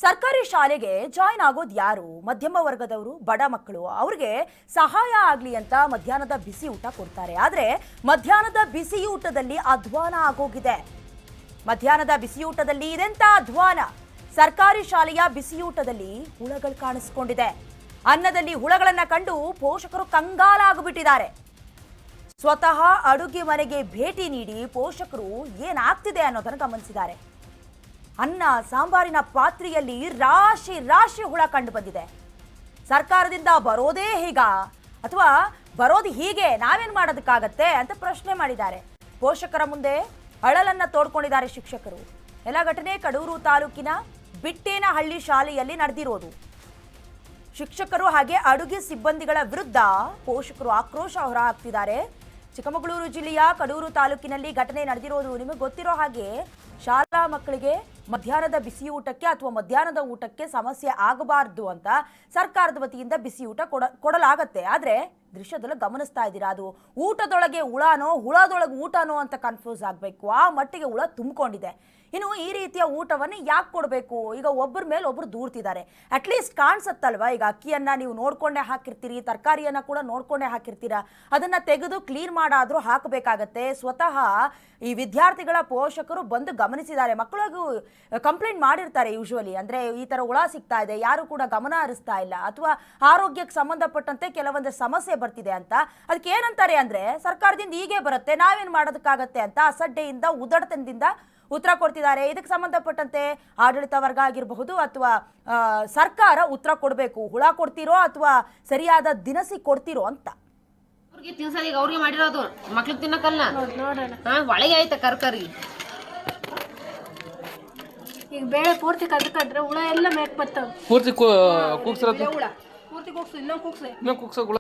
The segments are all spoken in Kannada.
ಸರ್ಕಾರಿ ಶಾಲೆಗೆ ಜಾಯಿನ್ ಆಗೋದು ಯಾರು? ಮಧ್ಯಮ ವರ್ಗದವರು, ಬಡ ಮಕ್ಕಳು. ಅವ್ರಿಗೆ ಸಹಾಯ ಆಗಲಿ ಅಂತ ಮಧ್ಯಾಹ್ನದ ಬಿಸಿ ಊಟ ಕೊಡ್ತಾರೆ. ಆದರೆ ಮಧ್ಯಾಹ್ನದ ಬಿಸಿ ಊಟದಲ್ಲಿ ಅಧ್ವಾನ ಆಗೋಗಿದೆ. ಮಧ್ಯಾಹ್ನದ ಬಿಸಿಯೂಟದಲ್ಲಿ ಇದೆಂತ ಅಧ್ವಾನ? ಸರ್ಕಾರಿ ಶಾಲೆಯ ಬಿಸಿಯೂಟದಲ್ಲಿ ಹುಳಗಳು ಕಾಣಿಸಿಕೊಂಡಿದೆ. ಅನ್ನದಲ್ಲಿ ಹುಳಗಳನ್ನ ಕಂಡು ಪೋಷಕರು ಕಂಗಾಲಾಗಿಬಿಟ್ಟಿದ್ದಾರೆ. ಸ್ವತಃ ಅಡುಗೆ ಮನೆಗೆ ಭೇಟಿ ನೀಡಿ ಪೋಷಕರು ಏನಾಗ್ತಿದೆ ಅನ್ನೋದನ್ನು ಗಮನಿಸಿದ್ದಾರೆ. ಅನ್ನ ಸಾಂಬಾರಿನ ಪಾತ್ರೆಯಲ್ಲಿ ರಾಶಿ ರಾಶಿ ಹುಳ ಕಂಡು ಬಂದಿದೆ. ಸರ್ಕಾರದಿಂದ ಬರೋದೇ ಹೀಗ ಅಥವಾ ಬರೋದು ಹೀಗೆ, ನಾವೇನ್ ಮಾಡೋದಕ್ಕಾಗತ್ತೆ ಅಂತ ಪ್ರಶ್ನೆ ಮಾಡಿದ್ದಾರೆ. ಪೋಷಕರ ಮುಂದೆ ಅಳಲನ್ನ ತೋಡ್ಕೊಂಡಿದ್ದಾರೆ ಶಿಕ್ಷಕರು. ಎಲ್ಲ ಘಟನೆ ಕಡೂರು ತಾಲೂಕಿನ ಬಿಟ್ಟೇನಹಳ್ಳಿ ಶಾಲೆಯಲ್ಲಿ ನಡೆದಿರೋದು. ಶಿಕ್ಷಕರು ಹಾಗೆ ಅಡುಗೆ ಸಿಬ್ಬಂದಿಗಳ ವಿರುದ್ಧ ಪೋಷಕರು ಆಕ್ರೋಶ ಹೊರಹಾಕ್ತಿದ್ದಾರೆ. ಚಿಕ್ಕಮಗಳೂರು ಜಿಲ್ಲೆಯ ಕಡೂರು ತಾಲೂಕಿನಲ್ಲಿ ಘಟನೆ ನಡೆದಿರೋದು. ನಿಮಗೆ ಗೊತ್ತಿರೋ ಹಾಗೆ ಶಾಲಾ ಮಕ್ಕಳಿಗೆ ಮಧ್ಯಾಹ್ನದ ಬಿಸಿ ಊಟಕ್ಕೆ ಅಥವಾ ಮಧ್ಯಾಹ್ನದ ಊಟಕ್ಕೆ ಸಮಸ್ಯೆ ಆಗಬಾರ್ದು ಅಂತ ಸರ್ಕಾರದ ವತಿಯಿಂದ ಬಿಸಿ ಊಟ ಕೊಡಲಾಗತ್ತೆ. ಆದರೆ ದೃಶ್ಯದಲ್ಲಿ ಗಮನಿಸ್ತಾ ಇದ್ದೀರಾ, ಅದು ಊಟದೊಳಗೆ ಹುಳನೋ ಹುಳದೊಳಗೆ ಊಟನೋ ಅಂತ ಕನ್ಫ್ಯೂಸ್ ಆಗಬೇಕು. ಆ ಮಟ್ಟಿಗೆ ಹುಳ ತುಂಬಿಕೊಂಡಿದೆ. ಇನ್ನು ಈ ರೀತಿಯ ಊಟವನ್ನು ಯಾಕೆ ಕೊಡಬೇಕು? ಈಗ ಒಬ್ಬರ ಮೇಲೆ ಒಬ್ಬರು ದೂರ್ತಿದ್ದಾರೆ. ಅಟ್ಲೀಸ್ಟ್ ಕಾಣಿಸುತ್ತಲ್ವಾ? ಈಗ ಅಕ್ಕಿಯನ್ನು ನೀವು ನೋಡ್ಕೊಂಡೇ ಹಾಕಿರ್ತೀರಿ, ತರಕಾರಿಯನ್ನು ಕೂಡ ನೋಡ್ಕೊಂಡೇ ಹಾಕಿರ್ತೀರಾ. ಅದನ್ನು ತೆಗೆದು ಕ್ಲೀನ್ ಮಾಡಾದರೂ ಹಾಕಬೇಕಾಗತ್ತೆ. ಸ್ವತಃ ಈ ವಿದ್ಯಾರ್ಥಿಗಳ ಪೋಷಕರು ಬಂದು ಗಮನಿಸಿದ್ದಾರೆ. ಮಕ್ಕಳಿಗೂ ಕಂಪ್ಲೇಂಟ್ ಮಾಡಿರ್ತಾರೆ ಯೂಶುವಲಿ. ಅಂದರೆ ಈ ಥರ ಹುಳ ಸಿಗ್ತಾ ಇದೆ, ಯಾರು ಕೂಡ ಗಮನ ಹರಿಸ್ತಾ ಇಲ್ಲ, ಅಥವಾ ಆರೋಗ್ಯಕ್ಕೆ ಸಂಬಂಧಪಟ್ಟಂತೆ ಕೆಲವೊಂದು ಸಮಸ್ಯೆ ಬರ್ತಿದೆ ಅಂತ. ಅದಕ್ಕೆ ಏನಂತಾರೆ ಅಂದರೆ, ಸರ್ಕಾರದಿಂದ ಹೀಗೆ ಬರುತ್ತೆ, ನಾವೇನು ಮಾಡೋದಕ್ಕಾಗತ್ತೆ ಅಂತ ಅಸಡ್ಡೆಯಿಂದ ಉದಡತನದಿಂದ ಉತ್ತರ ಕೊಡ್ತಿದ್ದಾರೆ. ಇದಕ್ಕೆ ಸಂಬಂಧಪಟ್ಟಂತೆ ಆಡಳಿತ ವರ್ಗ ಆಗಿರಬಹುದು ಅಥವಾ ಸರ್ಕಾರ ಉತ್ತರ ಕೊಡಬೇಕು. ಹುಳ ಕೊಡ್ತಿರೋ ಅಥವಾ ಸರಿಯಾದ ದಿನಸಿ ಕೊಡ್ತಿರೋ ಅಂತ. ಅವ್ರಿಗೆ ತಿನ್ಸೋದು ಈಗ ಅವ್ರಿಗೆ ಮಾಡಿರೋದು ಮಕ್ಳಿಗೆ ತಿನ್ನಕಲ್ಲ. ಒಳಗೆ ಆಯ್ತ ಕರ್ಕರಿ. ಈಗ ಬೇಳೆ ಪೂರ್ತಿ ಕದ್ಕೊಂಡ್ರೆ ಹುಳ ಎಲ್ಲ ಮೇಕ್ ಬರ್ತಾವ. ಪೂರ್ತಿ ಕೂಗ್ಸಿರತ್ತೆ. ಹುಳ ಪೂರ್ತಿ ಕೂಗ್ಸು, ಇನ್ನೊಂದು ಕೂಗ್ಸು, ಇನ್ನೊಂದು ಕೂಗ್ಸೋ ಹುಳ.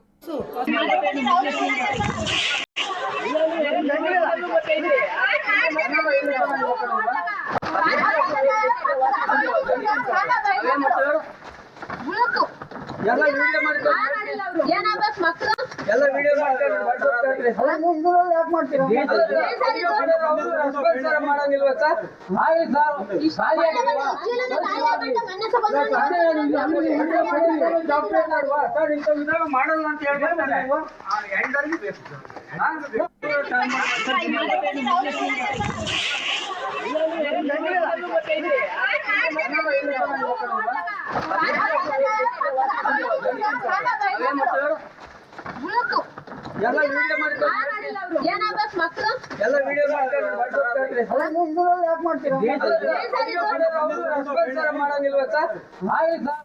ಎಲ್ಲ ವಿಡಿಯೋ ಮಾಡ್ತಾರೆ. ಏನಾಗಬೇಕು ಮಕ್ಕಳು? ಎಲ್ಲ ವಿಡಿಯೋ ಮಾಡ್ತಾರೆ. ಯಾಕೆ ಮಾಡ್ತೀರಾ? ಮಾಡಂಗಿಲ್ವಾ ಸರ್? ಹಾಗೆ ಸರ್, ಈ ಶಾಲೆ ಮಾಡಲ್ಲ ಅಂತ ಹೇಳ್ತಾರೆ. ಎಲ್ಲ ವಿಡಿಯೋ ಮಾಡ್ತಾರೆ. ಏನಾಗಬೇಕು ಮಕ್ಕಳು? ಎಲ್ಲ ವಿಡಿಯೋ ಮಾಡ್ತಾರೆ. ಯಾಕೆ ಮಾಡ್ತೀರಾ? ಮಾಡಂಗಿಲ್ವಾ ಸರ್? ಹಾಗೆ ಸರ್.